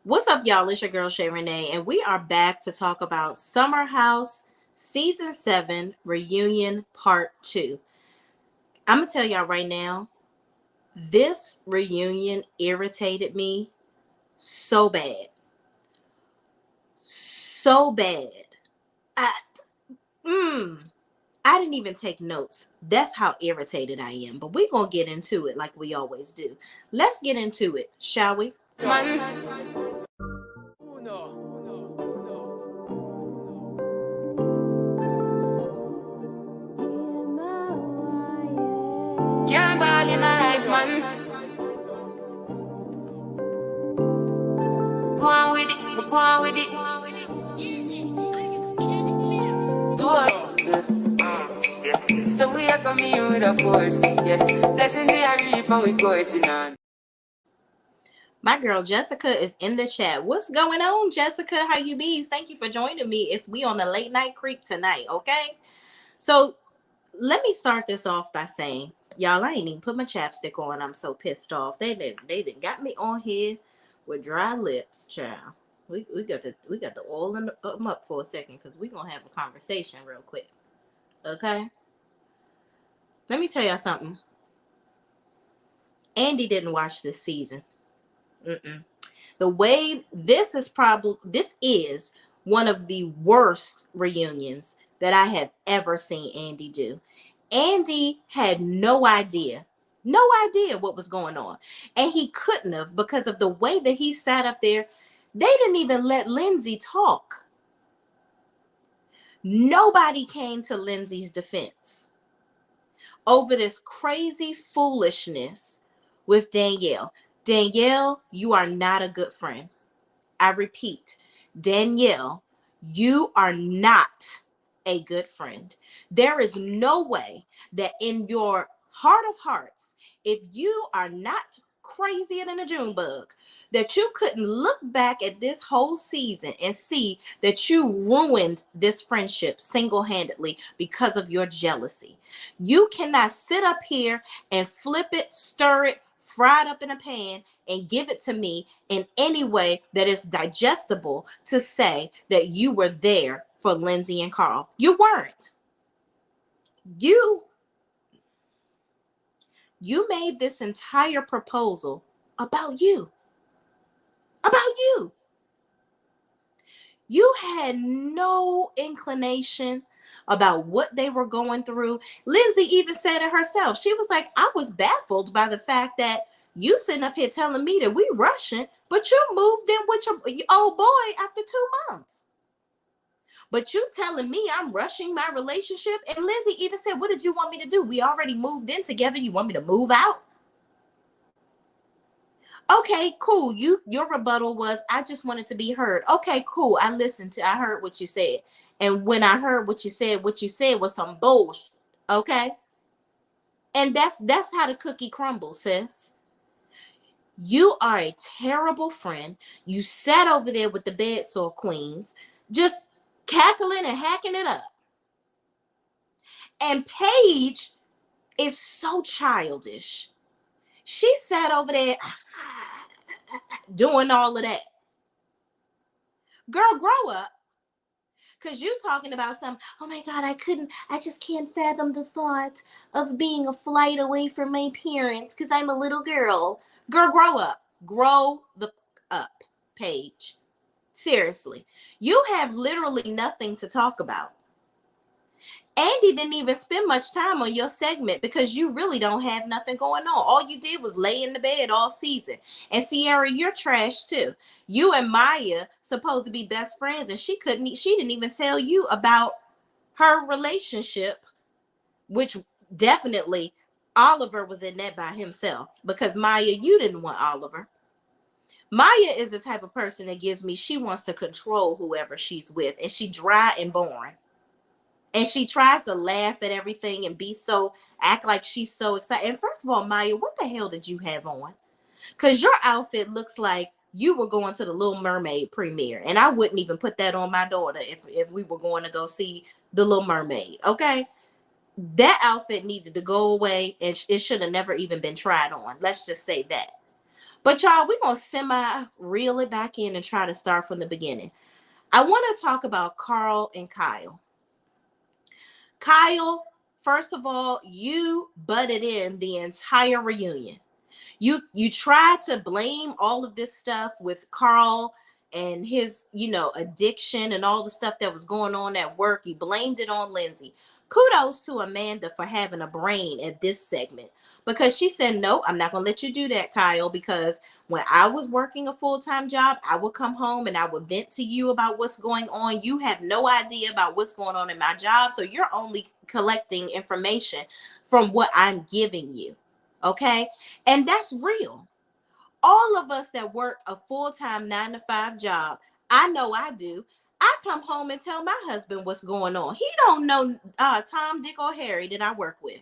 What's up, y'all? It's your girl Shay Renee, and we are back to talk about Summer House Season 7 Reunion Part 2. I'm going to tell y'all right now, this reunion irritated me so bad. So bad. I, I didn't even take notes. That's how irritated I am. But we're going to get into it like we always do. Let's get into it, shall we? Can't ball in a life, man. Go on with it, go on with it. Do us. So we are coming in with a force. Yeah, blessing the reap and we coursing on. My girl Jessica is in the chat. What's going on, Jessica? How you be? Thank you for joining me. We on the late night creek tonight, okay? So let me start this off by saying, y'all, I ain't even put my chapstick on. I'm so pissed off. They didn't got me on here with dry lips, child. We got to oil them up for a second because we're gonna have a conversation real quick. Okay? Let me tell y'all something. Andy didn't watch this season. The way this is one of the worst reunions that I have ever seen Andy do. Andy had no idea what was going on. And he couldn't have because of the way that he sat up there. They didn't even let Lindsay talk. Nobody came to Lindsay's defense over this crazy foolishness with Danielle. Danielle, you are not a good friend. I repeat, Danielle, you are not a good friend. There is no way that in your heart of hearts, if you are not crazier than a June bug, that you couldn't look back at this whole season and see that you ruined this friendship single-handedly because of your jealousy. You cannot sit up here and flip it, stir it, fry it up in a pan, and give it to me in any way that is digestible to say that you were there for Lindsay and Carl. You weren't. You made this entire proposal about you. About you. You had no inclination about what they were going through. Lindsay even said it herself. She was like, I was baffled by the fact that you sitting up here telling me that we rushing, but you moved in with your old boy after 2 months. But you telling me I'm rushing my relationship? And Lindsay even said, what did you want me to do? We already moved in together. You want me to move out? Okay, cool. Your rebuttal was, I just wanted to be heard. Okay, cool. I heard what you said. And when I heard what you said was some bullshit. Okay? And that's how the cookie crumbles, sis. You are a terrible friend. You sat over there with the bed sore queens, just cackling and hacking it up. And Paige is so childish. She sat over there doing all of that. Girl, grow up. Because you talking about some, oh my God, I just can't fathom the thought of being a flight away from my parents because I'm a little girl. Girl, grow up. Grow the up, Paige. Seriously. You have literally nothing to talk about. Andy didn't even spend much time on your segment because you really don't have nothing going on. All you did was lay in the bed all season. And Sierra, you're trash too. You and Maya supposed to be best friends, and she didn't even tell you about her relationship, which definitely Oliver was in that by himself because Maya, you didn't want Oliver. Maya is the type of person that gives me, she wants to control whoever she's with, and she dry and boring. And she tries to laugh at everything and act like she's so excited. And first of all, Maya, what the hell did you have on? Because your outfit looks like you were going to the Little Mermaid premiere. And I wouldn't even put that on my daughter if we were going to go see the Little Mermaid. Okay? That outfit needed to go away, and it should have never even been tried on. Let's just say that. But y'all, we're going to reel it back in and try to start from the beginning. I want to talk about Carl and Kyle. Kyle, first of all, you butted in the entire reunion. You try to blame all of this stuff with Carl and his, addiction and all the stuff that was going on at work. You blamed it on Lindsay. Kudos to Amanda for having a brain at this segment, because she said, no, I'm not going to let you do that, Kyle, because when I was working a full-time job, I would come home and I would vent to you about what's going on. You have no idea about what's going on in my job, so you're only collecting information from what I'm giving you. Okay. And that's real. All of us that work a full-time 9-to-5 job, I know I do. I come home and tell my husband what's going on. He don't know Tom, Dick, or Harry that I work with.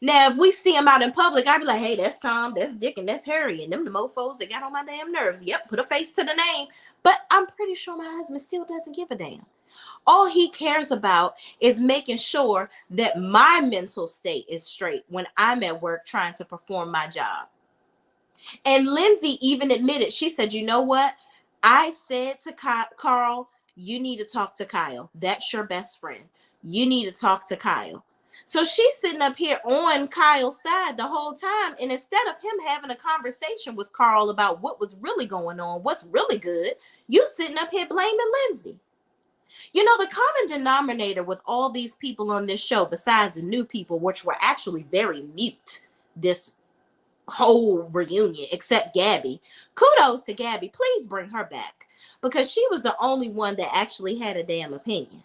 Now, if we see him out in public, I'd be like, hey, that's Tom, that's Dick, and that's Harry, and them the mofos that got on my damn nerves. Yep, put a face to the name. But I'm pretty sure my husband still doesn't give a damn. All he cares about is making sure that my mental state is straight when I'm at work trying to perform my job. And Lindsay even admitted, she said, you know what? I said to Carl, you need to talk to Kyle. That's your best friend. You need to talk to Kyle. So she's sitting up here on Kyle's side the whole time. And instead of him having a conversation with Carl about what was really going on, what's really good, you sitting up here blaming Lindsay. The common denominator with all these people on this show, besides the new people, which were actually very mute this whole reunion, except Gabby. Kudos to Gabby. Please bring her back, because she was the only one that actually had a damn opinion.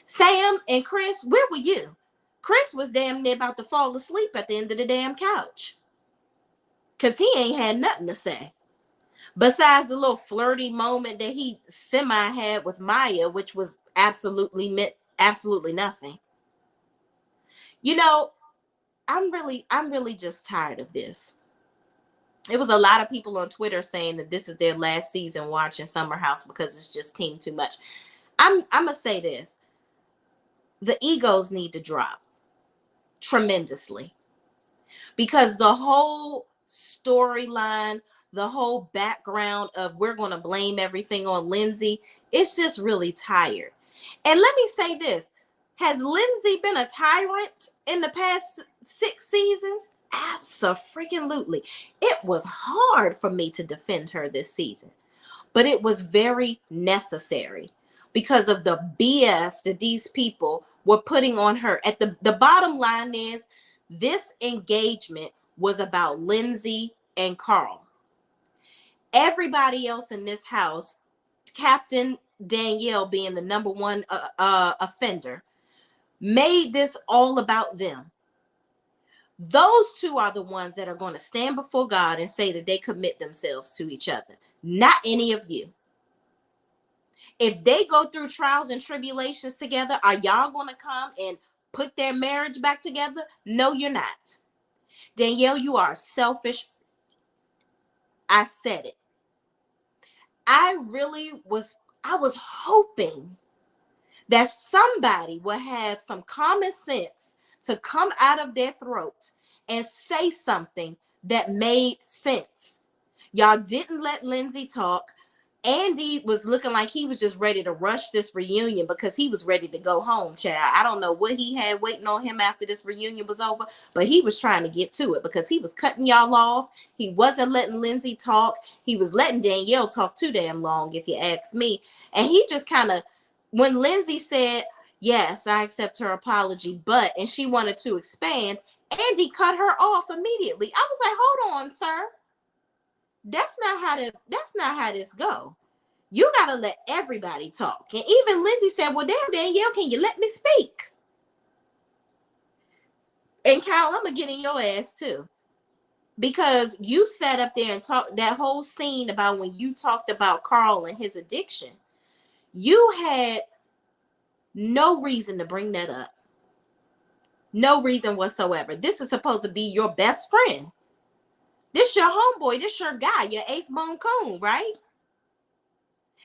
Sam and Chris, where were you? Chris was damn near about to fall asleep at the end of the damn couch, because he ain't had nothing to say. Besides the little flirty moment that he semi had with Maya, which was absolutely nothing. I'm really just tired of this. It was a lot of people on Twitter saying that this is their last season watching Summer House because it's just team too much. I'm gonna say this. The egos need to drop tremendously, because the whole storyline, the whole background of we're going to blame everything on Lindsay, it's just really tired. And let me say this. Has Lindsay been a tyrant in the past 6 seasons? Abso-freaking-lutely. It was hard for me to defend her this season, but it was very necessary because of the BS that these people were putting on her. At the bottom line is, this engagement was about Lindsay and Carl. Everybody else in this house, Captain Danielle being the number one offender, made this all about them. Those two are the ones that are going to stand before God and say that they commit themselves to each other, not any of you. If they go through trials and tribulations together, are y'all going to come and put their marriage back together? No, you're not. Danielle, you are selfish. I said it. I was hoping that somebody would have some common sense to come out of their throat and say something that made sense. Y'all didn't let Lindsay talk. Andy was looking like he was just ready to rush this reunion because he was ready to go home, child. I don't know what he had waiting on him after this reunion was over, but he was trying to get to it because he was cutting y'all off. He wasn't letting Lindsay talk. He was letting Danielle talk too damn long, if you ask me. And he just kind of, when Lindsay said, yes, I accept her apology, and she wanted to expand, Andy cut her off immediately. I was like, hold on, sir. That's not how this go. You gotta let everybody talk. And even Lindsay said, well, damn, Danielle, can you let me speak? And Kyle, I'm gonna get in your ass too, because you sat up there and talked that whole scene about when you talked about Carl and his addiction. You had no reason to bring that up. No reason whatsoever. This is supposed to be your best friend. This your homeboy. This your guy, your ace bone coon, right?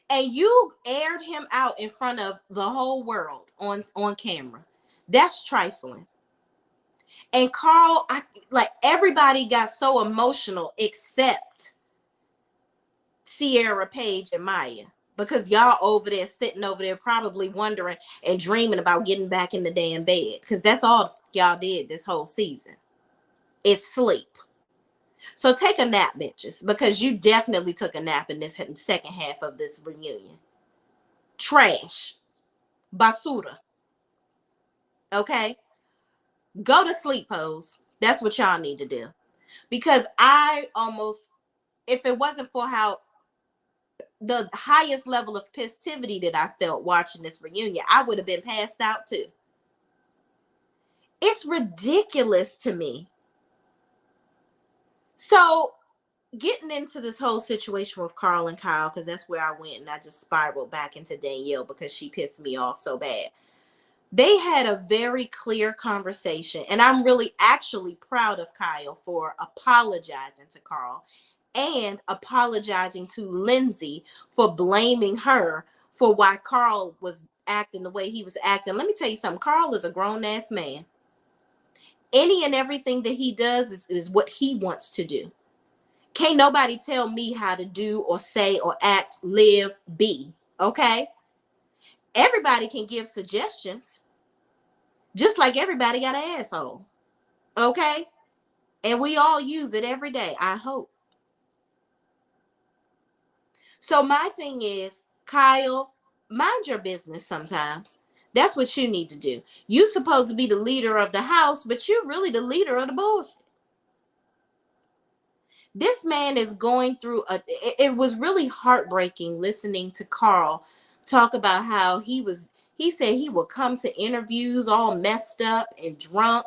And you aired him out in front of the whole world on camera. That's trifling. And Carl, everybody got so emotional except Sierra, Paige, and Maya. Because y'all over there sitting over there probably wondering and dreaming about getting back in the damn bed. Because that's all y'all did this whole season. Is sleep. So take a nap, bitches. Because you definitely took a nap in this second half of this reunion. Trash. Basura. Okay? Go to sleep, hoes. That's what y'all need to do. Because if it wasn't for how the highest level of festivity that I felt watching this reunion, I would have been passed out too. It's ridiculous to me. So getting into this whole situation with Carl and Kyle, because that's where I went, and I just spiraled back into Danielle because she pissed me off so bad. They had a very clear conversation, and I'm really actually proud of Kyle for apologizing to Carl and apologizing to Lindsay for blaming her for why Carl was acting the way he was acting. Let me tell you something. Carl is a grown-ass man. Any and everything that he does is what he wants to do. Can't nobody tell me how to do or say or act, live, be. Okay? Everybody can give suggestions. Just like everybody got an asshole. Okay? And we all use it every day, I hope. So my thing is, Kyle, mind your business sometimes. That's what you need to do. You're supposed to be the leader of the house, but you're really the leader of the bullshit. This man is going through it was really heartbreaking listening to Carl talk about how he said he would come to interviews all messed up and drunk.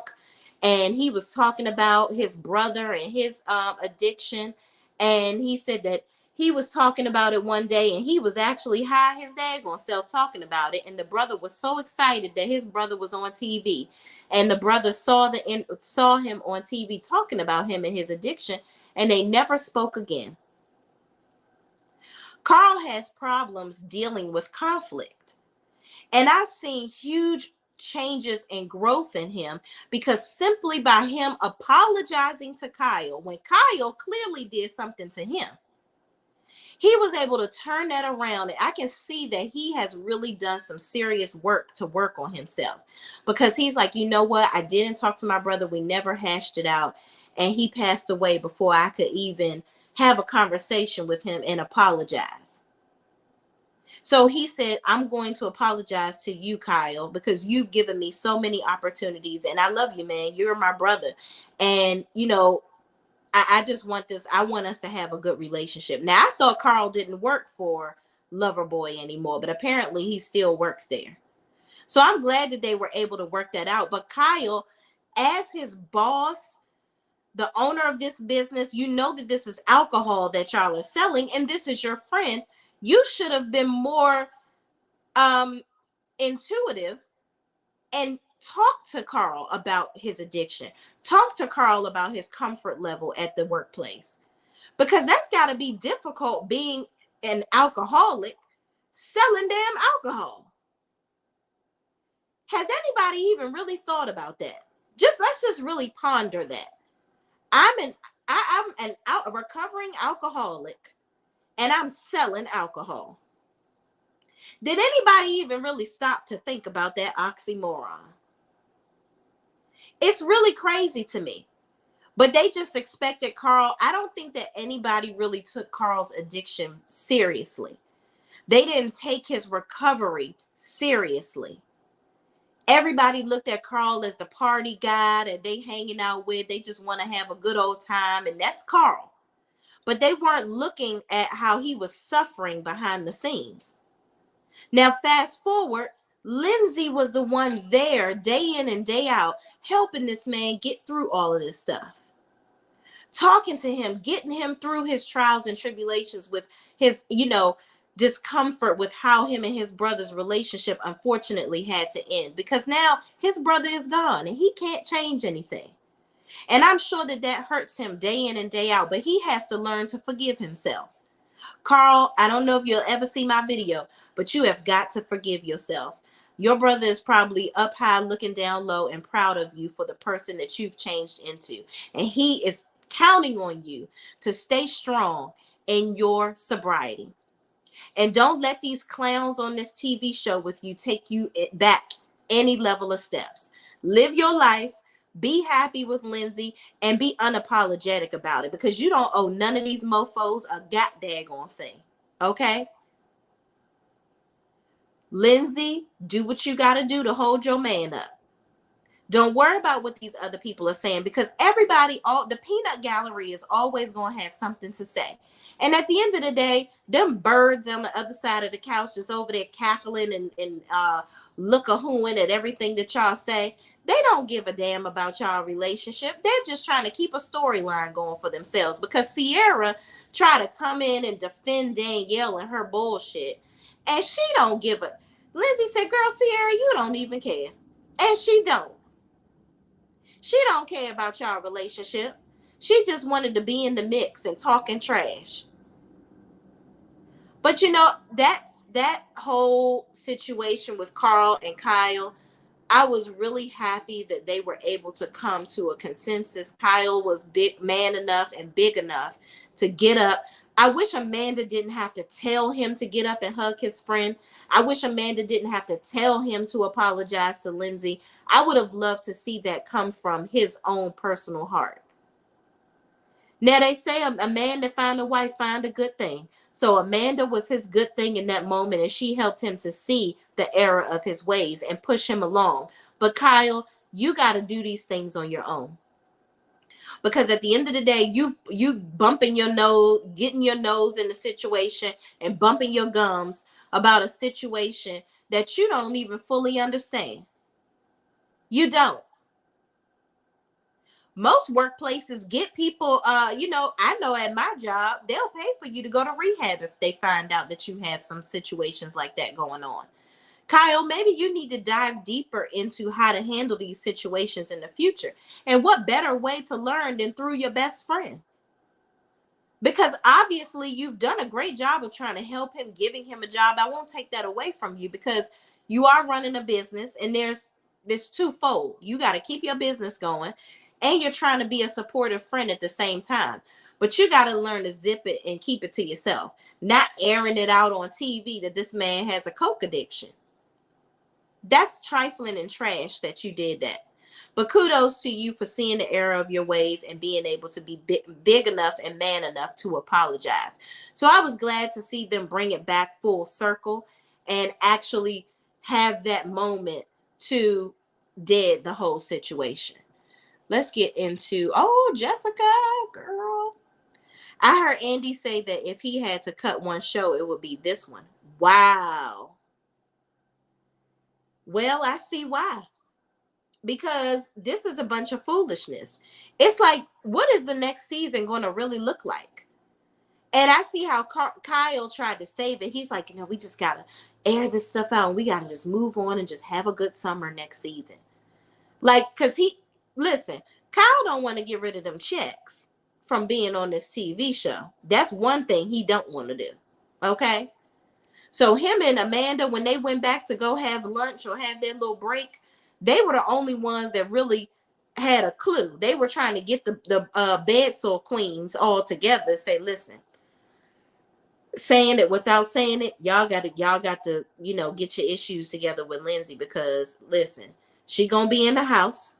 And he was talking about his brother and his addiction. And he said that he was talking about it one day and he was actually high his daggone self talking about it. And the brother was so excited that his brother was on TV. And the brother saw him on TV talking about him and his addiction. And they never spoke again. Carl has problems dealing with conflict. And I've seen huge changes and growth in him because simply by him apologizing to Kyle, when Kyle clearly did something to him, he was able to turn that around. And I can see that he has really done some serious work to work on himself, because he's like, you know what? I didn't talk to my brother. We never hashed it out. And he passed away before I could even have a conversation with him and apologize. So he said, I'm going to apologize to you, Kyle, because you've given me so many opportunities. And I love you, man. You're my brother. And, I just want this. I want us to have a good relationship. Now, I thought Carl didn't work for Loverboy anymore, but apparently he still works there. So I'm glad that they were able to work that out. But Kyle, as his boss, the owner of this business, you know that this is alcohol that y'all are selling, and this is your friend. You should have been more intuitive and talk to Carl about his addiction. Talk to Carl about his comfort level at the workplace. Because that's got to be difficult being an alcoholic selling damn alcohol. Has anybody even really thought about that? Let's just really ponder that. I'm a recovering alcoholic and I'm selling alcohol. Did anybody even really stop to think about that oxymoron? It's really crazy to me. But they just expected Carl. I don't think that anybody really took Carl's addiction seriously. They didn't take his recovery seriously. Everybody looked at Carl as the party guy that they hanging out with. They just want to have a good old time, and that's Carl. But they weren't looking at how he was suffering behind the scenes. Now, fast forward, Lindsay was the one there day in and day out, helping this man get through all of this stuff. Talking to him, getting him through his trials and tribulations with his, discomfort with how him and his brother's relationship unfortunately had to end, because now his brother is gone and he can't change anything. And I'm sure that hurts him day in and day out, but he has to learn to forgive himself. Carl, I don't know if you'll ever see my video, but you have got to forgive yourself. Your brother is probably up high, looking down low, and proud of you for the person that you've changed into. And he is counting on you to stay strong in your sobriety. And don't let these clowns on this TV show with you take you back any level of steps. Live your life, be happy with Lindsay, and be unapologetic about it, because you don't owe none of these mofos a goddamn thing. Okay? Lindsay, do what you got to do to hold your man up. Don't worry about what these other people are saying, because everybody, all the peanut gallery is always going to have something to say. And at the end of the day, them birds on the other side of the couch just over there cackling and look-a-hooing at everything that y'all say. They don't give a damn about y'all relationship. They're just trying to keep a storyline going for themselves, because Sierra tried to come in and defend Danielle and her bullshit. And she don't give a... Lindsay said, girl, Sierra, you don't even care. And she don't. She don't care about y'all relationship. She just wanted to be in the mix and talking trash. But you know, that whole situation with Carl and Kyle, I was really happy that they were able to come to a consensus. Kyle was big man enough and big enough to get up. I wish Amanda didn't have to tell him to get up and hug his friend. I wish Amanda didn't have to tell him to apologize to Lindsay. I would have loved to see that come from his own personal heart. Now, they say a man that find a wife find a good thing. So Amanda was his good thing in that moment, and she helped him to see the error of his ways and push him along. But Kyle, you got to do these things on your own. Because at the end of the day, you bumping your nose, getting your nose in the situation and bumping your gums about a situation that you don't even fully understand. You don't. Most workplaces get people, I know at my job, they'll pay for you to go to rehab if they find out that you have some situations like that going on. Kyle, maybe you need to dive deeper into how to handle these situations in the future. And what better way to learn than through your best friend? Because obviously you've done a great job of trying to help him, giving him a job. I won't take that away from you, because you are running a business, and there's this twofold. You got to keep your business going, and you're trying to be a supportive friend at the same time. But you got to learn to zip it and keep it to yourself, not airing it out on TV that this man has a coke addiction. That's trifling and trash that you did that. But kudos to you for seeing the error of your ways and being able to be big enough and man enough to apologize. So I was glad to see them bring it back full circle and actually have that moment to dead the whole situation. Let's get into, Jessica, girl. I heard Andy say that if he had to cut one show, it would be this one. Wow. Well, I see why. Because this is a bunch of foolishness. It's like, what is the next season going to really look like? And I see how Kyle tried to save it. He's like, we just got to air this stuff out, and we got to just move on and just have a good summer next season. Like, because listen, Kyle don't want to get rid of them checks from being on this TV show. That's one thing he don't want to do. Okay? So him and Amanda, when they went back to go have lunch or have their little break, they were the only ones that really had a clue. They were trying to get the bed sore queens all together. Say, listen, saying it without saying it, y'all got to get your issues together with Lindsay, because listen, she gonna be in the house,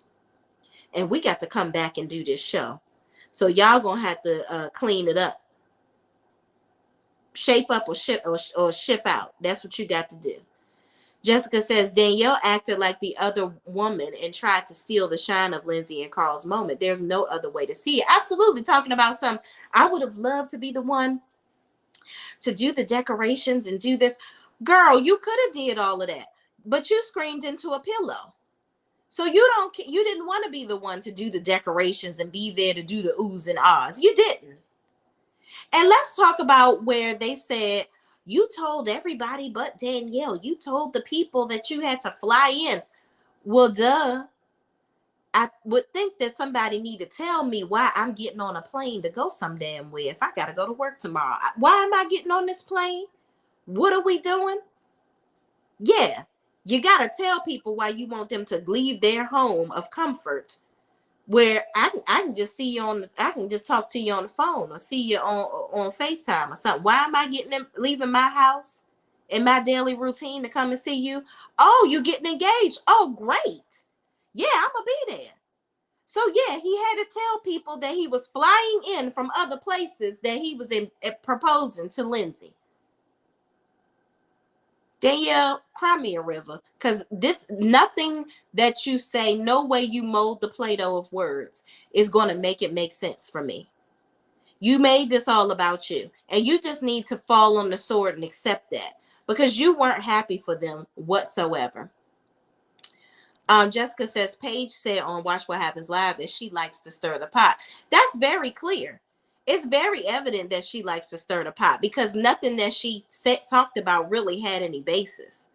and we got to come back and do this show. So y'all gonna have to clean it up, shape up, or ship out. That's what you got to do. Jessica says, Danielle acted like the other woman and tried to steal the shine of Lindsay and Carl's moment. There's no other way to see it. Absolutely. Talking about I would have loved to be the one to do the decorations and do this. Girl, you could have did all of that, but you screamed into a pillow. So you didn't want to be the one to do the decorations and be there to do the oohs and ahs. You didn't. And let's talk about where they said, you told everybody but Danielle. You told the people that you had to fly in. Well, duh. I would think that somebody need to tell me why I'm getting on a plane to go some damn way if I got to go to work tomorrow. Why am I getting on this plane? What are we doing? Yeah, You got to tell people why you want them to leave their home of comfort, where I can just see you I can just talk to you on the phone or see you on FaceTime or something. Why am I leaving my house in my daily routine to come and see you? Oh, you getting engaged. Oh, great. Yeah, I'm gonna be there. So yeah, he had to tell people that he was flying in from other places, that he was proposing to Lindsay. Danielle, cry me a river, because this nothing that you say, no way you mold the Play-Doh of words is going to make it make sense for me. You made this all about you, and you just need to fall on the sword and accept that, because you weren't happy for them whatsoever. Jessica says Paige said on Watch What Happens Live that she likes to stir the pot. That's very clear. It's very evident that she likes to stir the pot, because nothing that she talked about really had any basis.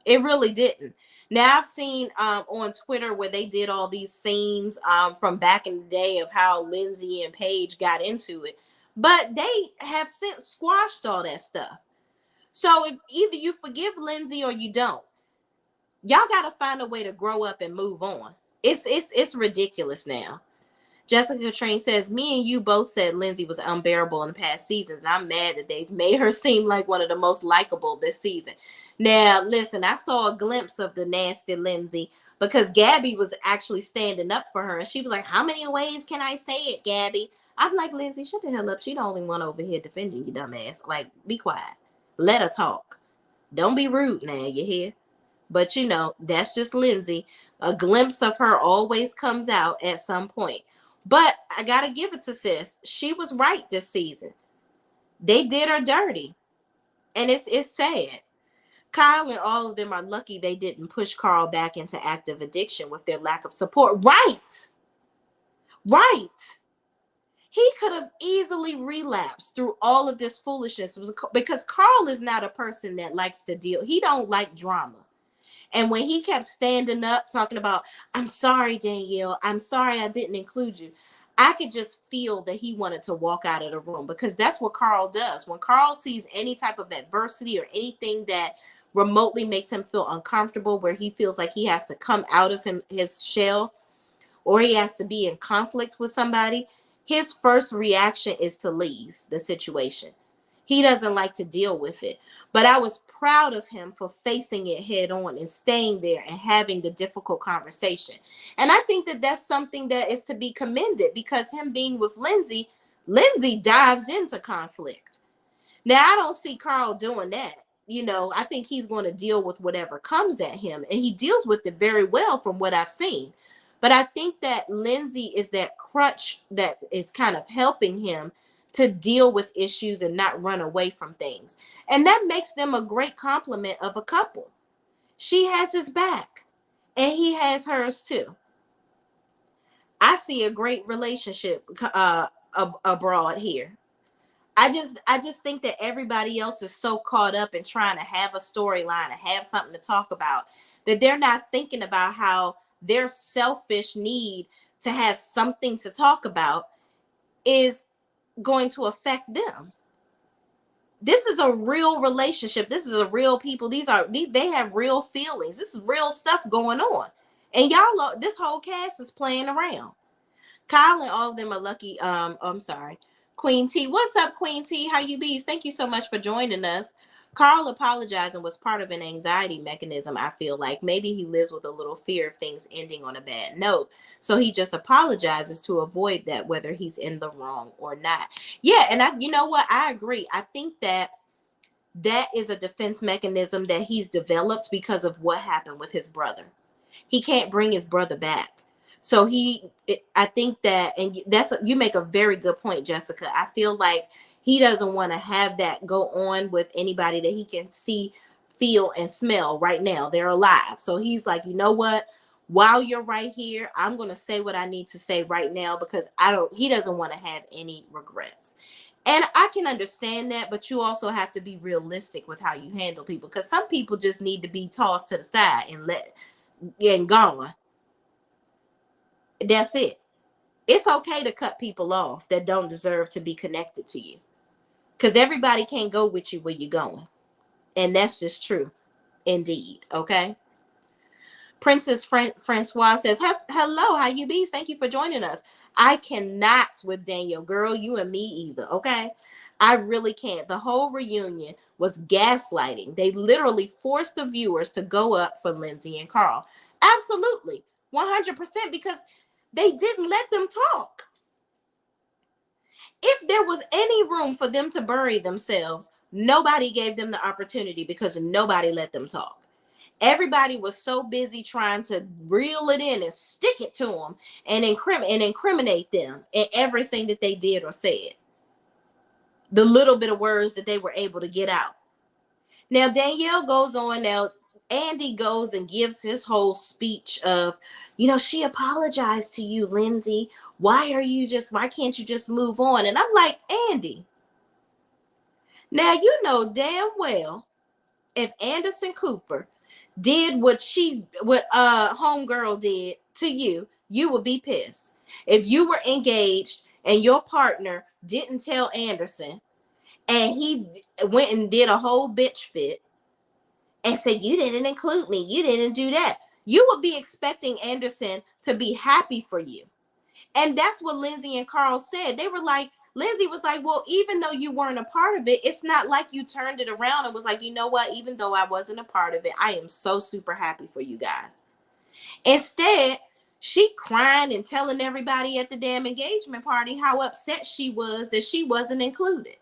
It really didn't. Now I've seen on Twitter where they did all these scenes from back in the day of how Lindsay and Paige got into it, but they have since squashed all that stuff. So if either you forgive Lindsay or you don't, y'all got to find a way to grow up and move on. It's ridiculous now. Jessica Train says, me and you both said Lindsay was unbearable in the past seasons. I'm mad that they've made her seem like one of the most likable this season. Now, listen, I saw a glimpse of the nasty Lindsay because Gabby was actually standing up for her. And she was like, how many ways can I say it, Gabby? I'm like, Lindsay, shut the hell up. She the only one over here defending you, dumbass. Like, be quiet. Let her talk. Don't be rude now, you hear? But, you know, that's just Lindsay. A glimpse of her always comes out at some point. But I got to give it to sis. She was right this season. They did her dirty. And it's sad. Kyle and all of them are lucky they didn't push Carl back into active addiction with their lack of support. Right. Right. He could have easily relapsed through all of this foolishness because Carl is not a person that likes to deal. He don't like drama. And when he kept standing up talking about, I'm sorry, Danielle, I'm sorry I didn't include you, I could just feel that he wanted to walk out of the room, because that's what Carl does. When Carl sees any type of adversity or anything that remotely makes him feel uncomfortable, where he feels like he has to come out of his shell, or he has to be in conflict with somebody, his first reaction is to leave the situation. He doesn't like to deal with it. But I was proud of him for facing it head on and staying there and having the difficult conversation. And I think that that's something that is to be commended, because him being with Lindsay, Lindsay dives into conflict. Now, I don't see Carl doing that. You know, I think he's going to deal with whatever comes at him, and he deals with it very well from what I've seen. But I think that Lindsay is that crutch that is kind of helping him to deal with issues and not run away from things. And that makes them a great complement of a couple. She has his back and he has hers too. I see a great relationship abroad here. I just think that everybody else is so caught up in trying to have a storyline and have something to talk about that they're not thinking about how their selfish need to have something to talk about is going to affect them. This is a real relationship. This is a real people. They have real feelings. This is real stuff going on. And y'all, this whole cast is playing around. Kyle and all of them are lucky. I'm sorry. Queen T. What's up, Queen T? How you be? Thank you so much for joining us. Carl apologizing was part of an anxiety mechanism, I feel like. Maybe he lives with a little fear of things ending on a bad note. So he just apologizes to avoid that, whether he's in the wrong or not. Yeah, and you know what? I agree. I think that is a defense mechanism that he's developed because of what happened with his brother. He can't bring his brother back. So I think that, and you make a very good point, Jessica. I feel like he doesn't want to have that go on with anybody that he can see, feel, and smell right now. They're alive. So he's like, you know what? While you're right here, I'm going to say what I need to say right now, because he doesn't want to have any regrets. And I can understand that, but you also have to be realistic with how you handle people, because some people just need to be tossed to the side and gone. That's it. It's okay to cut people off that don't deserve to be connected to you, because everybody can't go with you where you're going. And that's just true. Indeed. Okay. Princess Francois says, hello, how you bees? Thank you for joining us. I cannot with Danielle. Girl, you and me either, okay? I really can't. The whole reunion was gaslighting. They literally forced the viewers to go up for Lindsay and Carl. Absolutely. 100%, because they didn't let them talk. If there was any room for them to bury themselves, nobody gave them the opportunity because nobody let them talk. Everybody was so busy trying to reel it in and stick it to them and incriminate them in everything that they did or said. The little bit of words that they were able to get out. Now, Danielle goes on. Now, Andy goes and gives his whole speech of, she apologized to you, Lindsay. Why can't you just move on? And I'm like, Andy, now you know damn well if Anderson Cooper did what homegirl did to you, you would be pissed. If you were engaged and your partner didn't tell Anderson and he went and did a whole bitch fit and said, you didn't include me, you didn't do that, you would be expecting Anderson to be happy for you. And that's what Lindsay and Carl said. They were like, Lindsay was like, well, even though you weren't a part of it, it's not like you turned it around and was like, you know what? Even though I wasn't a part of it, I am so super happy for you guys. Instead, she crying and telling everybody at the damn engagement party how upset she was that she wasn't included.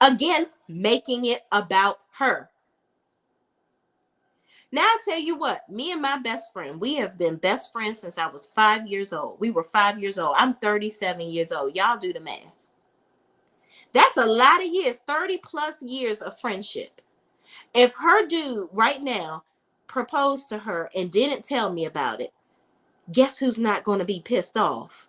Again, making it about her. Now, I tell you what, me and my best friend, we have been best friends since I was 5 years old. We were 5 years old. I'm 37 years old. Y'all do the math. That's a lot of years, 30 plus years of friendship. If her dude right now proposed to her and didn't tell me about it, guess who's not going to be pissed off?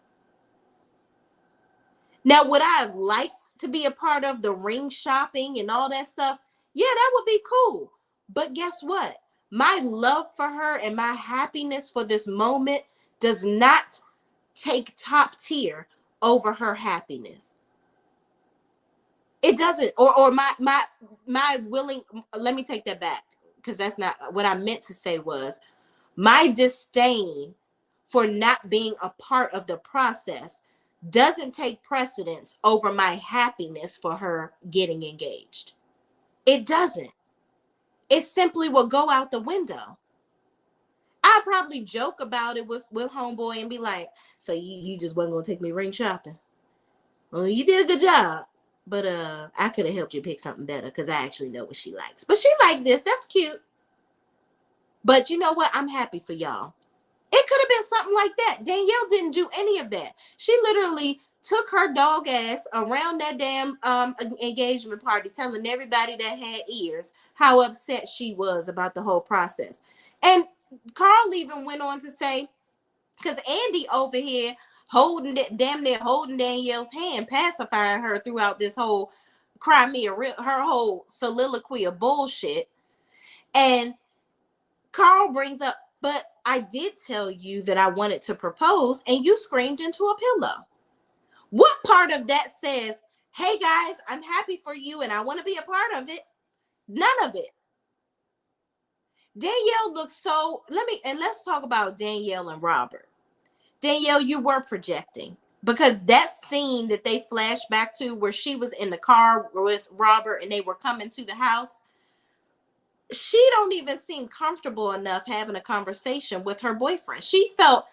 Now, would I have liked to be a part of the ring shopping and all that stuff? Yeah, that would be cool. But guess what? My love for her and my happiness for this moment does not take top tier over her happiness. It doesn't, or my willing, let me take that back, because that's not what I meant to say. Was my disdain for not being a part of the process doesn't take precedence over my happiness for her getting engaged. It doesn't. It simply will go out the window. I probably joke about it with homeboy and be like, so you just wasn't gonna take me ring shopping? Well, you did a good job, but I could have helped you pick something better because I actually know what she likes. But she liked this. That's cute. But you know what? I'm happy for y'all. It could have been something like that. Danielle didn't do any of that. She literally took her dog ass around that damn engagement party, telling everybody that had ears how upset she was about the whole process. And Carl even went on to say, because Andy over here damn near holding Danielle's hand, pacifying her throughout this whole her whole soliloquy of bullshit. And Carl brings up, but I did tell you that I wanted to propose and you screamed into a pillow. What part of that says, hey guys, I'm happy for you and I want to be a part of it? None of it. Danielle looks so, let's talk about Danielle and Robert. Danielle, you were projecting, because that scene that they flashed back to where she was in the car with Robert and they were coming to the house, she don't even seem comfortable enough having a conversation with her boyfriend. She felt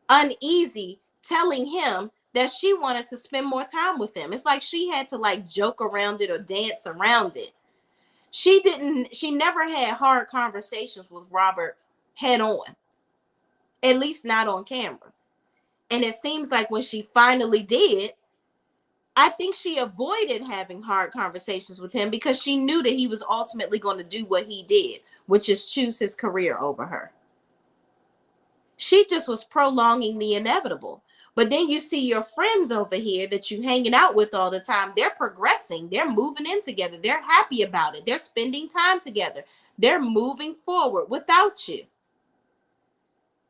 uneasy telling him that she wanted to spend more time with him. It's like she had to joke around it or dance around it. She never had hard conversations with Robert head on, at least not on camera. And it seems like when she finally did, I think she avoided having hard conversations with him because she knew that he was ultimately going to do what he did, which is choose his career over her. She just was prolonging the inevitable. But then you see your friends over here that you hanging out with all the time. They're progressing. They're moving in together. They're happy about it. They're spending time together. They're moving forward without you.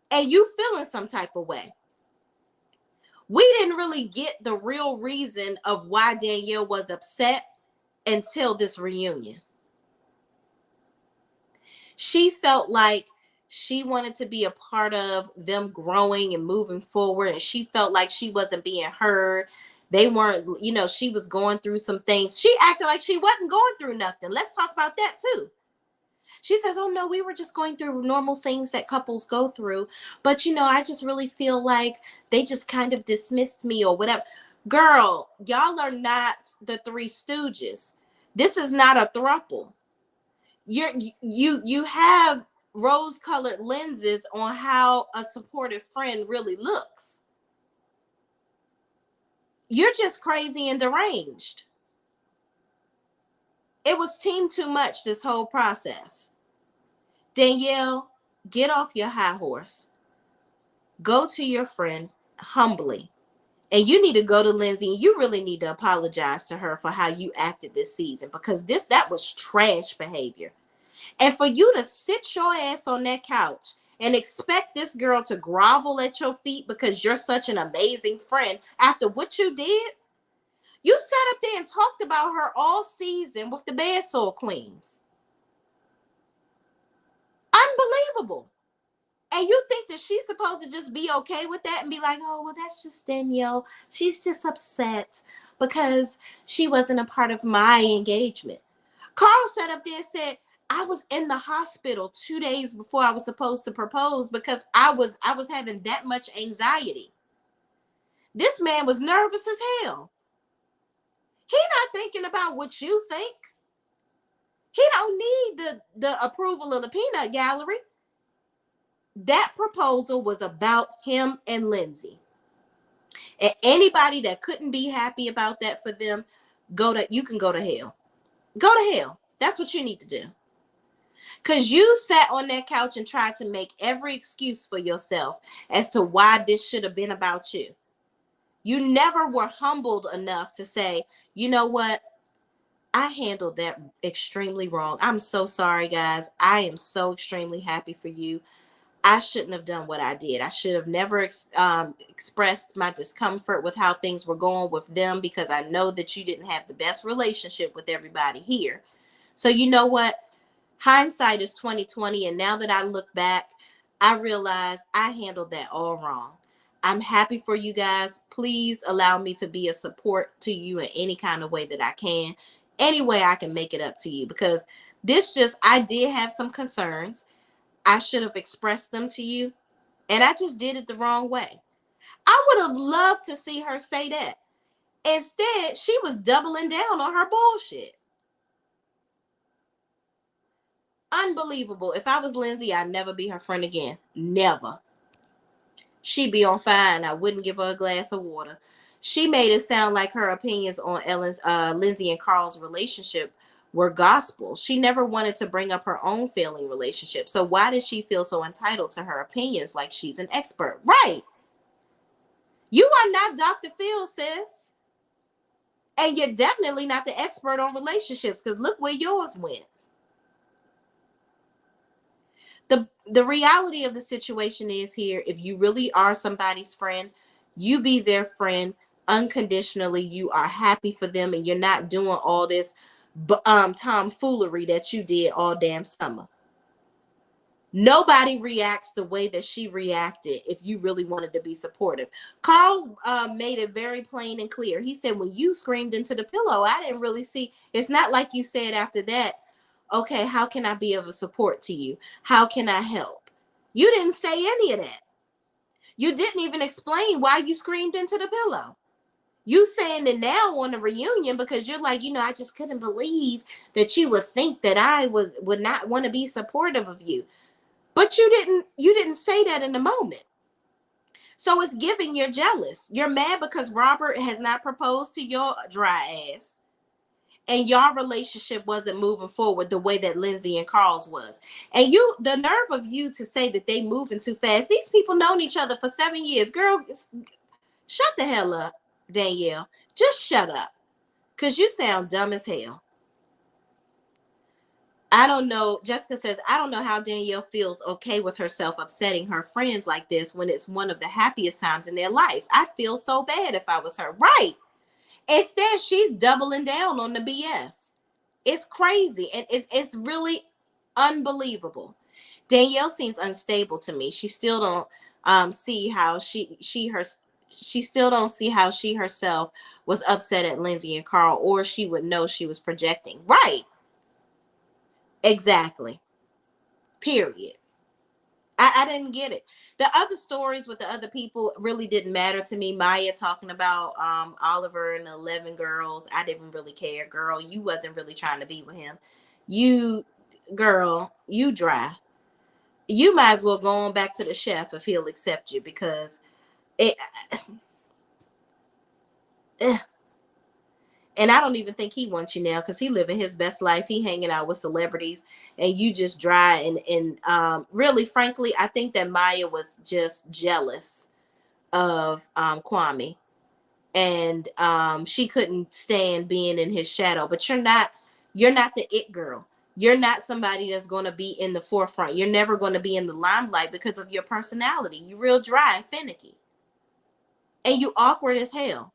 And you feeling some type of way. We didn't really get the real reason of why Danielle was upset until this reunion. She felt like She wanted to be a part of them growing and moving forward, and she felt like she wasn't being heard. They weren't, she was going through some things. She acted like she wasn't going through nothing. Let's talk about that too. She says, "Oh no, we were just going through normal things that couples go through. But I just really feel like they just kind of dismissed me or whatever." Girl, y'all are not the Three Stooges. This is not a throuple. You have rose-colored lenses on how a supportive friend really looks. You're just crazy and deranged. It was team too much this whole process. Danielle, get off your high horse. Go to your friend humbly. And you need to go to Lindsay and you really need to apologize to her for how you acted this season, because that was trash behavior. And for you to sit your ass on that couch and expect this girl to grovel at your feet because you're such an amazing friend after what you did, you sat up there and talked about her all season with the bed sore queens. Unbelievable. And you think that she's supposed to just be okay with that and be like, "Oh, well, that's just Danielle. She's just upset because she wasn't a part of my engagement." Carl sat up there and said, "I was in the hospital 2 days before I was supposed to propose because I was having that much anxiety." This man was nervous as hell. He not thinking about what you think. He don't need the approval of the peanut gallery. That proposal was about him and Lindsay. And anybody that couldn't be happy about that for them, you can go to hell. Go to hell. That's what you need to do. Because you sat on that couch and tried to make every excuse for yourself as to why this should have been about you. You never were humbled enough to say, "You know what? I handled that extremely wrong. I'm so sorry, guys. I am so extremely happy for you. I shouldn't have done what I did. I should have never expressed my discomfort with how things were going with them, because I know that you didn't have the best relationship with everybody here. So you know what? Hindsight is 2020, and now that I look back, I realize I handled that all wrong. I'm happy for you guys. Please allow me to be a support to you in any kind of way that I can. Any way I can make it up to you, because I did have some concerns. I should have expressed them to you, and I just did it the wrong way." I would have loved to see her say that. Instead, she was doubling down on her bullshit. Unbelievable. If I was Lindsay, I'd never be her friend again. Never. She'd be on fire and I wouldn't give her a glass of water. She made it sound like her opinions on Lindsay and Carl's relationship were gospel. She never wanted to bring up her own failing relationship. So why does she feel so entitled to her opinions, like she's an expert? Right. You are not Dr. Phil, sis. And you're definitely not the expert on relationships, because look where yours went. The reality of the situation is here, if you really are somebody's friend, you be their friend unconditionally. You are happy for them, and you're not doing all this tomfoolery that you did all damn summer. Nobody reacts the way that she reacted if you really wanted to be supportive. Carl made it very plain and clear. He said, "When you screamed into the pillow, I didn't really see." It's not like you said after that, "Okay, how can I be of a support to you? How can I help?" You didn't say any of that. You didn't even explain why you screamed into the pillow. You saying it now on the reunion because you're like, "I just couldn't believe that you would think that I would not want to be supportive of you." But you didn't say that in the moment. So it's giving you're jealous. You're mad because Robert has not proposed to your dry ass. And your relationship wasn't moving forward the way that Lindsay and Carl's was. And the nerve of you to say that they moving too fast. These people known each other for 7 years. Girl, shut the hell up, Danielle. Just shut up. Because you sound dumb as hell. I don't know. Jessica says, "I don't know how Danielle feels okay with herself upsetting her friends like this when it's one of the happiest times in their life. I'd feel so bad if I was her." Right. Instead, she's doubling down on the BS. It's crazy. And it's really unbelievable. Danielle seems unstable to me. She still don't see how she still don't see how she herself was upset at Lindsay and Carl, or she would know she was projecting. Right. Exactly. Period. I didn't get it. The other stories with the other people really didn't matter to me. Maya talking about Oliver and the 11 girls. I didn't really care. Girl, you wasn't really trying to be with him. You, girl, you dry. You might as well go on back to the chef if he'll accept you, because it eh. And I don't even think he wants you now, because he living his best life. He hanging out with celebrities, and you just dry. And really, frankly, I think that Maya was just jealous of Kwame, and she couldn't stand being in his shadow. But you're not the it girl. You're not somebody that's going to be in the forefront. You're never going to be in the limelight because of your personality. You're real dry and finicky, and you awkward as hell.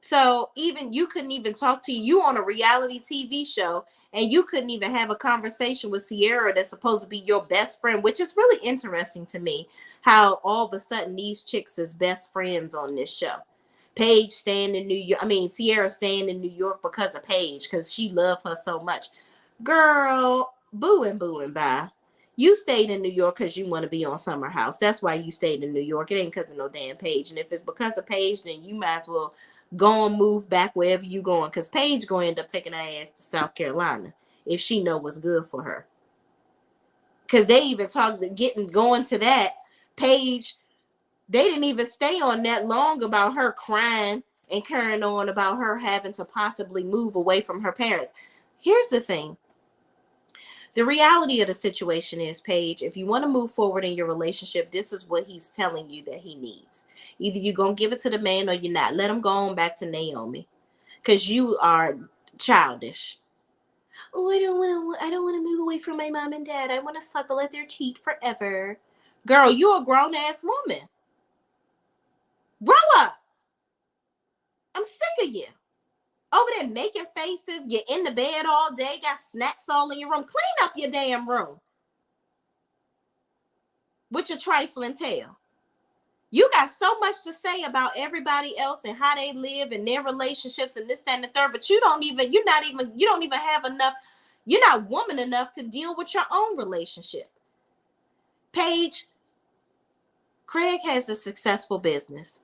So even you couldn't even talk to you on a reality TV show, and you couldn't even have a conversation with Sierra that's supposed to be your best friend, which is really interesting to me, how all of a sudden these chicks is best friends on this show. Paige staying in New York. I mean, Sierra staying in New York because of Paige, because she loved her so much. Girl, boo and bye. You stayed in New York because you want to be on Summer House. That's why you stayed in New York. It ain't because of no damn Paige. And if it's because of Paige, then you might as well go and move back wherever you going, because Paige going to end up taking her ass to South Carolina if she know what's good for her. Because they even talked going to that. Paige, they didn't even stay on that long about her crying and carrying on about her having to possibly move away from her parents. Here's the thing. The reality of the situation is, Paige, if you want to move forward in your relationship, this is what he's telling you that he needs. Either you're going to give it to the man or you're not. Let him go on back to Naomi, because you are childish. Oh, I don't want to move away from my mom and dad. I want to suckle at their teeth forever. Girl, you're a grown ass woman. Grow up. I'm sick of you. Over there making faces. You're in the bed all day. Got snacks all in your room. Clean up your damn room with your trifling tail. You got so much to say about everybody else and how they live and their relationships and this, that, and the third, but you don't even have enough. You're not woman enough to deal with your own relationship. Paige, Craig has a successful business.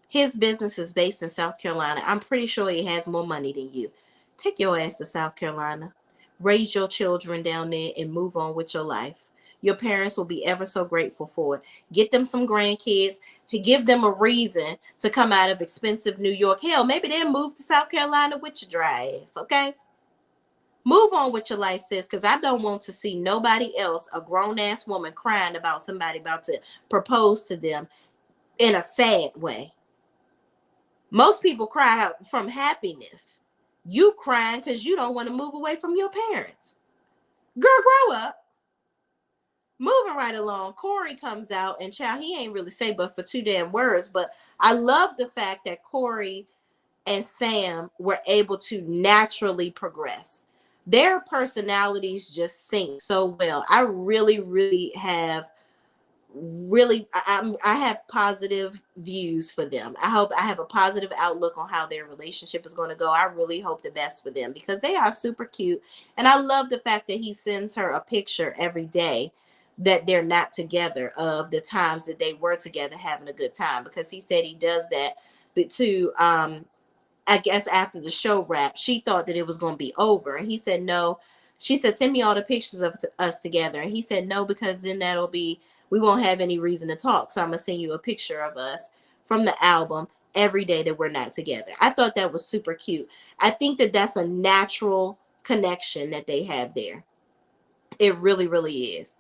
His business is based in South Carolina. I'm pretty sure he has more money than you. Take your ass to South Carolina, raise your children down there, and move on with your life. Your parents will be ever so grateful for it. Get them some grandkids. Give them a reason to come out of expensive New York. Hell, maybe they'll move to South Carolina with your dry ass, okay? Move on with your life, sis, because I don't want to see nobody else, a grown-ass woman, crying about somebody about to propose to them in a sad way. Most people cry out from happiness. You crying because you don't want to move away from your parents. Girl, grow up. Moving right along, Corey comes out, and child, he ain't really say but for 2 damn words, but I love the fact that Corey and Sam were able to naturally progress. Their personalities just sync so well. I really have I have positive views for them. I hope I have a positive outlook on how their relationship is going to go. I really hope the best for them, because they are super cute. And I love the fact that he sends her a picture every day that they're not together, of the times that they were together having a good time, because he said he does that. But to I guess after the show wrapped, she thought that it was going to be over, and he said no. She said, send me all the pictures of us together. And he said no, because then we won't have any reason to talk. So I'm going to send you a picture of us from the album every day that we're not together. I thought that was super cute. I think that that's a natural connection that they have there. It really is.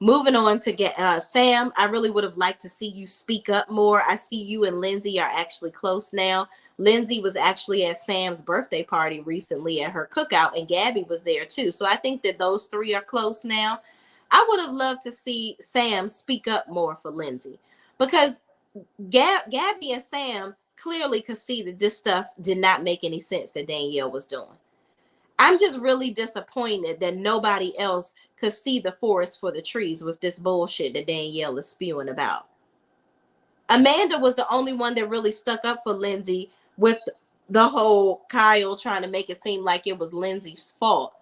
Moving on to get Sam, I really would have liked to see you speak up more. I see you and Lindsay are actually close now. Lindsay was actually at Sam's birthday party recently at her cookout, and Gabby was there too. So I think that those three are close now. I would have loved to see Sam speak up more for Lindsay, because Gabby and Sam clearly could see that this stuff did not make any sense that Danielle was doing. I'm just really disappointed that nobody else could see the forest for the trees with this bullshit that Danielle is spewing about. Amanda was the only one that really stuck up for Lindsay with the whole Kyle trying to make it seem like it was Lindsay's fault.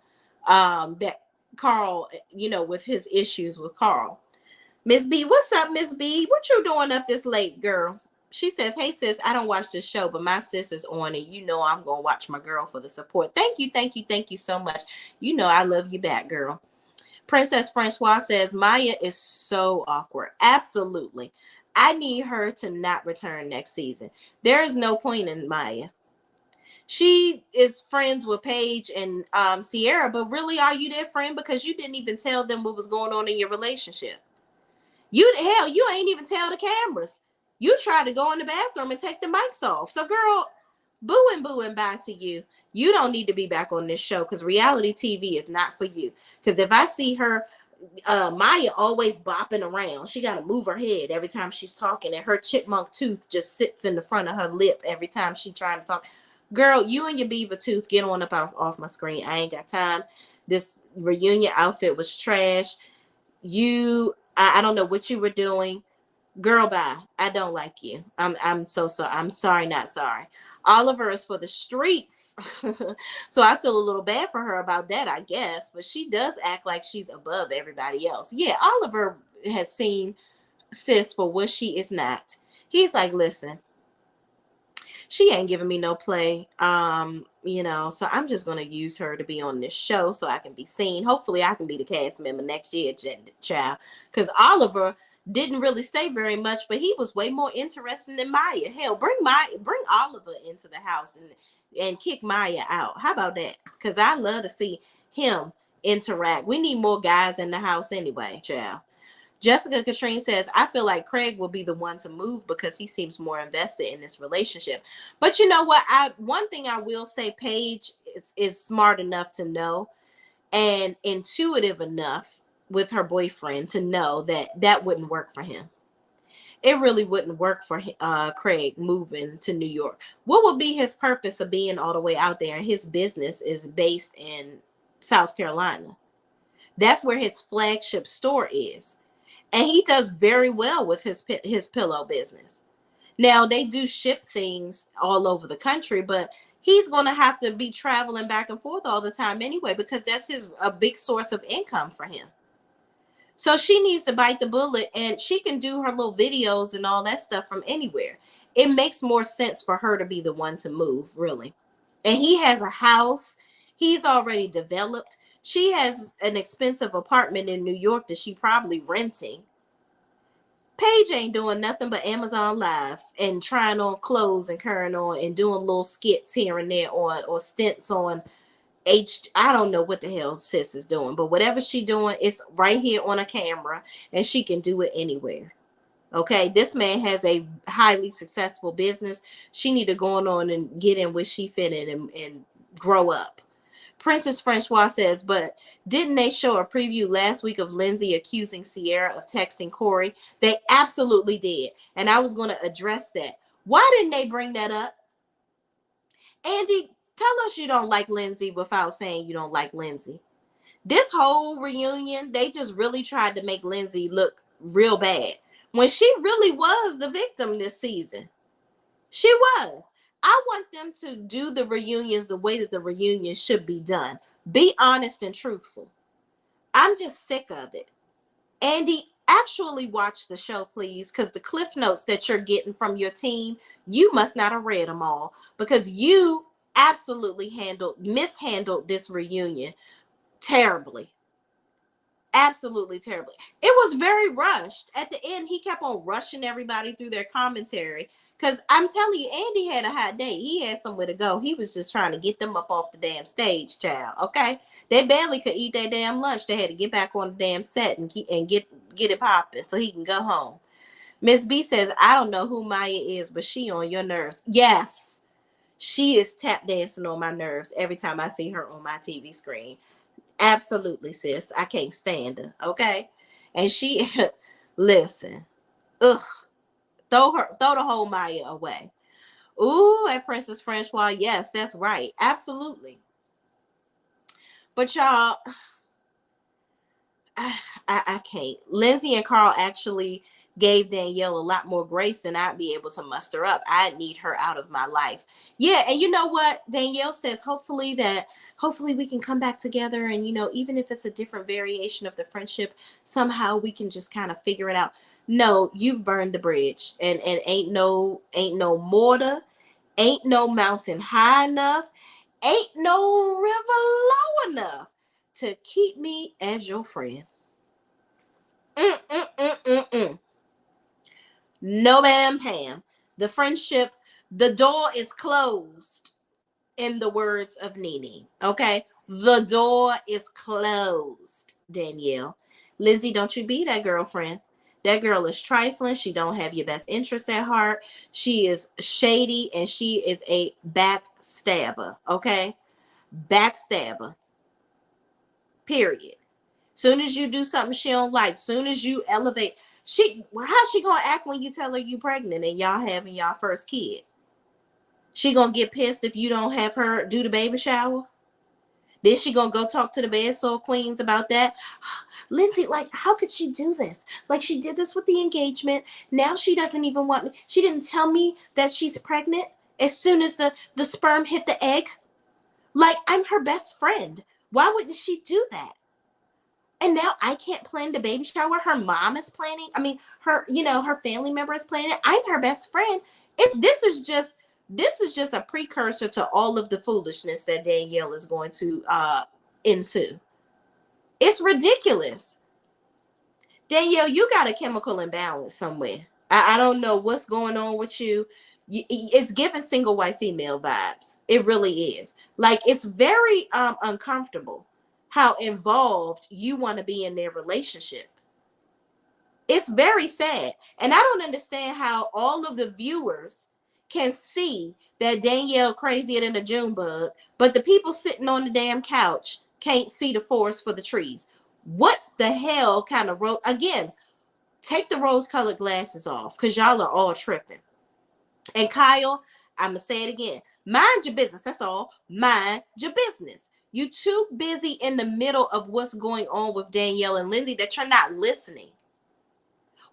That Carl, with his issues with Carl. Miss B, what's up, Miss B? What you doing up this late, girl? She says, hey, sis, I don't watch this show, but my sis is on it. I'm going to watch my girl for the support. Thank you, thank you, thank you so much. I love you back, girl. Princess Francois says, Maya is so awkward. Absolutely. I need her to not return next season. There is no point in Maya. She is friends with Paige and Sierra, but really, are you their friend? Because you didn't even tell them what was going on in your relationship. You ain't even tell the cameras. You tried to go in the bathroom and take the mics off. So, girl, boo and bye to you. You don't need to be back on this show because reality TV is not for you. Because if I see her, Maya always bopping around. She got to move her head every time she's talking, and her chipmunk tooth just sits in the front of her lip every time she's trying to talk. Girl, you and your beaver tooth, get on up off my screen. I ain't got time. This reunion outfit was trash. I don't know what you were doing. Girl, bye. I don't like you. I'm so sorry. I'm sorry, not sorry. Oliver is for the streets. So I feel a little bad for her about that, I guess. But she does act like she's above everybody else. Yeah, Oliver has seen sis for what she is not. He's like, listen, she ain't giving me no play. So I'm just gonna use her to be on this show so I can be seen. Hopefully I can be the cast member next year, child. Because Oliver didn't really say very much, but he was way more interesting than Maya. Hell, bring Oliver into the house and kick Maya out. How about that? Because I love to see him interact. We need more guys in the house anyway, child. Jessica Katrine says, I feel like Craig will be the one to move because he seems more invested in this relationship. But you know what? One thing I will say, Paige is smart enough to know and intuitive enough with her boyfriend to know that wouldn't work for him. It really wouldn't work for Craig moving to New York. What would be his purpose of being all the way out there? And his business is based in South Carolina. That's where his flagship store is. And he does very well with his pillow business. Now, they do ship things all over the country, but he's going to have to be traveling back and forth all the time anyway, because that's a big source of income for him. So she needs to bite the bullet, and she can do her little videos and all that stuff from anywhere. It makes more sense for her to be the one to move, really. And he has a house. He's already developed. She has an expensive apartment in New York that she probably renting. Paige ain't doing nothing but Amazon Lives and trying on clothes and carrying on and doing little skits here and there or stints on I don't know what the hell sis is doing, but whatever she doing, it's right here on a camera and she can do it anywhere. Okay, this man has a highly successful business. She need to go on and get in where she fit in and grow up. Princess Francois says, but didn't they show a preview last week of Lindsay accusing Sierra of texting Corey? They absolutely did. And I was going to address that. Why didn't they bring that up? Andy, tell us you don't like Lindsay without saying you don't like Lindsay. This whole reunion, they just really tried to make Lindsay look real bad when she really was the victim this season. She was. I want them to do the reunions the way that the reunions should be done. Be honest and truthful. I'm just sick of it. Andy, actually watch the show, please, because the cliff notes that you're getting from your team, you must not have read them all because you absolutely mishandled this reunion terribly. Absolutely terribly. It was very rushed. At the end, he kept on rushing everybody through their commentary. Because I'm telling you, Andy had a hot day. He had somewhere to go. He was just trying to get them up off the damn stage, child. Okay? They barely could eat their damn lunch. They had to get back on the damn set and get it popping so he can go home. Miss B says, I don't know who Maya is, but she on your nerves. Yes. She is tap dancing on my nerves every time I see her on my TV screen. Absolutely, sis. I can't stand her. Okay? And she, listen. Ugh. Throw the whole Maya away. Ooh, at Princess Francois, yes, that's right. Absolutely. But y'all, I can't. Lindsay and Carl actually gave Danielle a lot more grace than I'd be able to muster up. I need her out of my life. Yeah, and you know what? Danielle says hopefully we can come back together, and even if it's a different variation of the friendship, somehow we can just kind of figure it out. No, you've burned the bridge, and ain't no mortar, ain't no mountain high enough, ain't no river low enough to keep me as your friend. Mm-mm-mm-mm-mm. No, ma'am, Pam. The friendship, the door is closed, in the words of Nene. Okay? The door is closed, Danielle. Lindsay, don't you be that girlfriend. That girl is trifling. She don't have your best interest at heart. She is shady, and she is a backstabber. Okay? Backstabber. Period. Soon as you do something she don't like, soon as you elevate, how's she gonna act when you tell her you pregnant and y'all having y'all first kid? She gonna get pissed if you don't have her do the baby shower? Then she gonna go talk to the bed sore queens about that? Lindsay, like, how could she do this? Like, she did this with the engagement. Now she doesn't even want me. She didn't tell me that she's pregnant as soon as the sperm hit the egg. Like, I'm her best friend. Why wouldn't she do that? And now I can't plan the baby shower. Her mom is planning. I mean, her family member is planning it. I'm her best friend. This is just a precursor to all of the foolishness that Danielle is going to ensue. It's ridiculous. Danielle, you got a chemical imbalance somewhere. I don't know what's going on with you. It's giving single white female vibes. It really is. Like, it's very uncomfortable how involved you want to be in their relationship. It's very sad. And I don't understand how all of the viewers can see that Danielle crazier than a June bug, but the people sitting on the damn couch can't see the forest for the trees. What the hell kind of again, take the rose colored glasses off, because y'all are all tripping. And Kyle, I'm going to say it again. Mind your business. That's all. Mind your business. You too busy in the middle of what's going on with Danielle and Lindsay that you're not listening.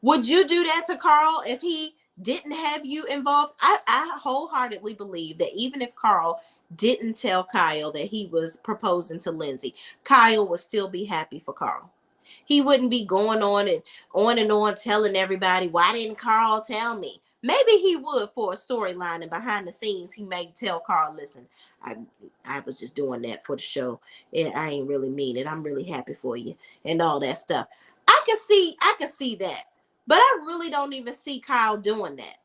Would you do that to Carl if he didn't have you involved? I wholeheartedly believe that even if Carl didn't tell Kyle that he was proposing to Lindsay, Kyle would still be happy for Carl. He wouldn't be going on telling everybody, why didn't Carl tell me? Maybe he would for a storyline, and behind the scenes, he may tell Carl, listen, I was just doing that for the show. I ain't really mean it. I'm really happy for you and all that stuff. I could see that. But I really don't even see Kyle doing that.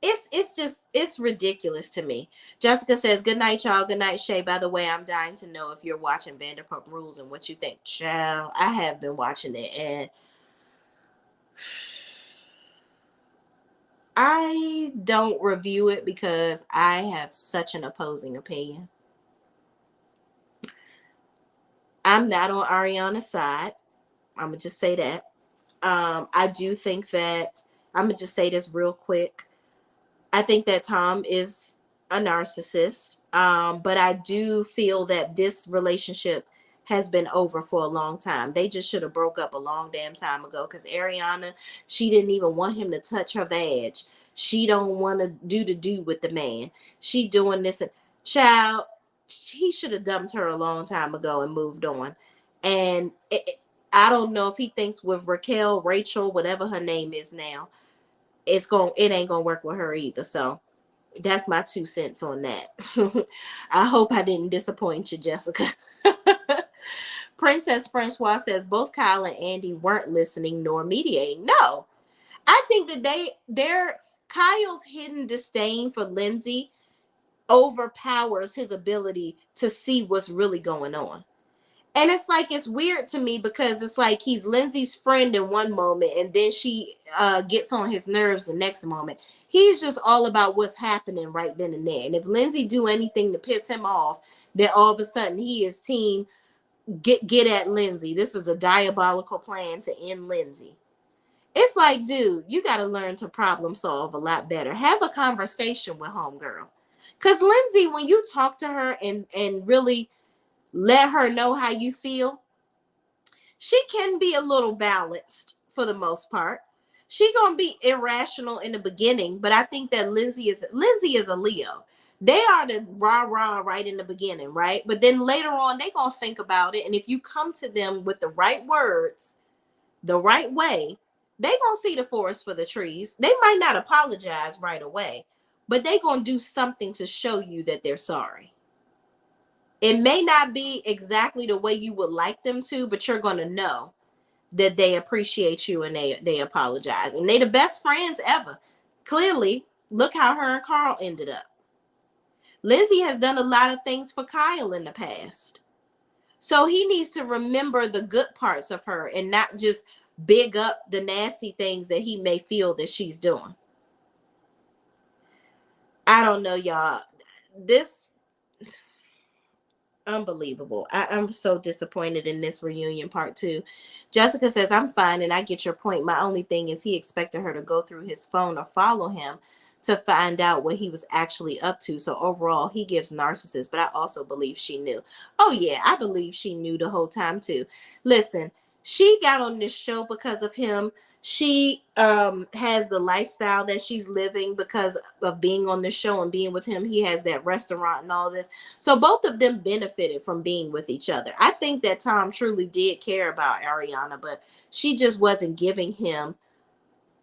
It's ridiculous to me. Jessica says, good night, y'all. Good night, Shay. By the way, I'm dying to know if you're watching Vanderpump Rules and what you think. Child, I have been watching it, and I don't review it because I have such an opposing opinion. I'm not on Ariana's side. I'm going to just say that. I do think that, I'm going to just say this real quick. I think that Tom is a narcissist, but I do feel that this relationship has been over for a long time. They just should have broke up a long damn time ago, because Ariana, she didn't even want him to touch her vag. She don't want to do with the man. She doing this. And child, he should have dumped her a long time ago and moved on. And I don't know if he thinks with Rachel, whatever her name is now, it ain't gonna work with her either. So that's my 2 cents on that. I hope I didn't disappoint you, Jessica. Princess Francois says both Kyle and Andy weren't listening nor mediating. No, I think that Kyle's hidden disdain for Lindsay overpowers his ability to see what's really going on. And it's like, it's weird to me, because it's like he's Lindsay's friend in one moment, and then she gets on his nerves the next moment. He's just all about what's happening right then and there. And if Lindsay do anything to piss him off, then all of a sudden he is team get at Lindsay. This is a diabolical plan to end Lindsay. It's like, dude, you got to learn to problem solve a lot better. Have a conversation with homegirl. Because Lindsay, when you talk to her and really let her know how you feel, she can be a little balanced for the most part. She gonna be irrational in the beginning, but I think that Lindsay is a Leo. They are the rah rah right in the beginning, right? But then later on, they gonna think about it, and if you come to them with the right words, the right way, they gonna see the forest for the trees. They might not apologize right away, but they gonna do something to show you that they're sorry. It may not be exactly the way you would like them to, but you're gonna know that they appreciate you and they apologize. And they the best friends ever. Clearly, look how her and Carl ended up. Lindsay has done a lot of things for Kyle in the past. So he needs to remember the good parts of her and not just big up the nasty things that he may feel that she's doing. I don't know, y'all. This unbelievable. I'm so disappointed in this reunion part 2. Jessica says, I'm fine and I get your point. My only thing is he expected her to go through his phone or follow him to find out what he was actually up to. So overall, he gives narcissist, but I also believe she knew. Oh yeah, I believe she knew the whole time too. Listen, she got on this show because of him. She has the lifestyle that she's living because of being on the show and being with him. He has that restaurant and all this. So both of them benefited from being with each other. I think that Tom truly did care about Ariana, but she just wasn't giving him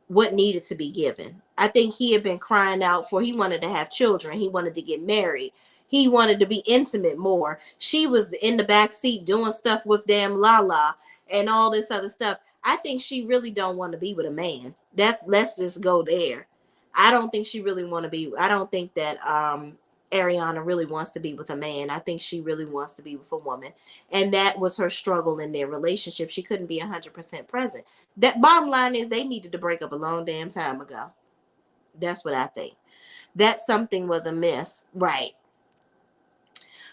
what needed to be given. I think he had been crying out for, he wanted to have children. He wanted to get married. He wanted to be intimate more. She was in the back seat doing stuff with damn Lala and all this other stuff. I think she really don't want to be with a man. Let's just go there. I don't think she really want to be. I don't think that Ariana really wants to be with a man. I think she really wants to be with a woman. And that was her struggle in their relationship. She couldn't be 100% present. That bottom line is they needed to break up a long damn time ago. That's what I think. That something was amiss. Right.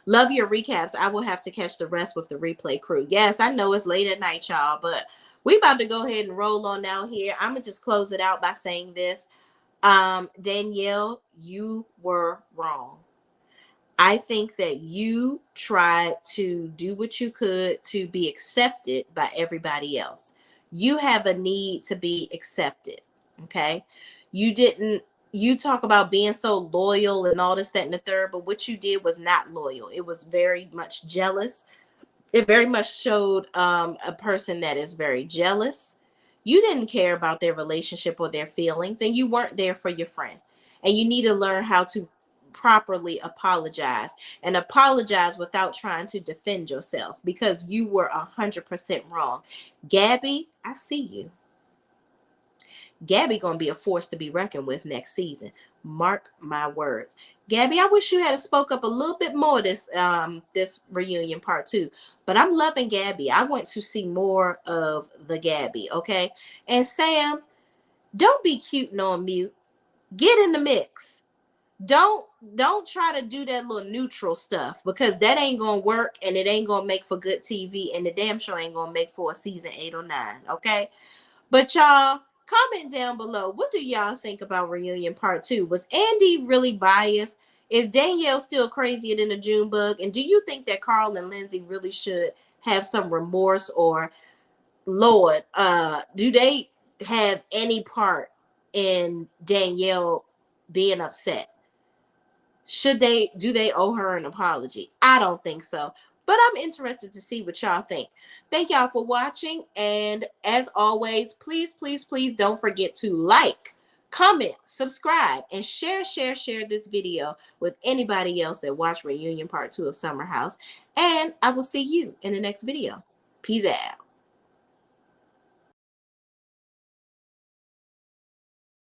Love your recaps. I will have to catch the rest with the replay crew. Yes, I know it's late at night, y'all, but we about to go ahead and roll on down here. I'm going to just close it out by saying this. Danielle, you were wrong. I think that you tried to do what you could to be accepted by everybody else. You have a need to be accepted. Okay. You talk about being so loyal and all this, that, and the third, but what you did was not loyal. It was very much jealous. It very much showed a person that is very jealous. You didn't care about their relationship or their feelings, and you weren't there for your friend. And you need to learn how to properly apologize and apologize without trying to defend yourself because you were 100% wrong. Gabby, I see you. Gabby gonna be a force to be reckoned with next season. Mark my words. Gabby, I wish you had spoke up a little bit more this reunion part 2. But I'm loving Gabby. I want to see more of the Gabby, okay? And Sam, don't be cute and on mute. Get in the mix. Don't try to do that little neutral stuff because that ain't gonna work and it ain't gonna make for good TV and the damn show ain't gonna make for a season 8 or 9, okay? But y'all, comment down below. What do y'all think about reunion part 2? Was Andy really biased? Is Danielle still crazier than a June bug? And do you think that Carl and Lindsay really should have some remorse, or Lord, do they have any part in Danielle being upset? Do they owe her an apology? I don't think so. But I'm interested to see what y'all think. Thank y'all for watching. And as always, please, please, please don't forget to like, comment, subscribe, and share this video with anybody else that watched Reunion Part 2 of Summer House. And I will see you in the next video. Peace out.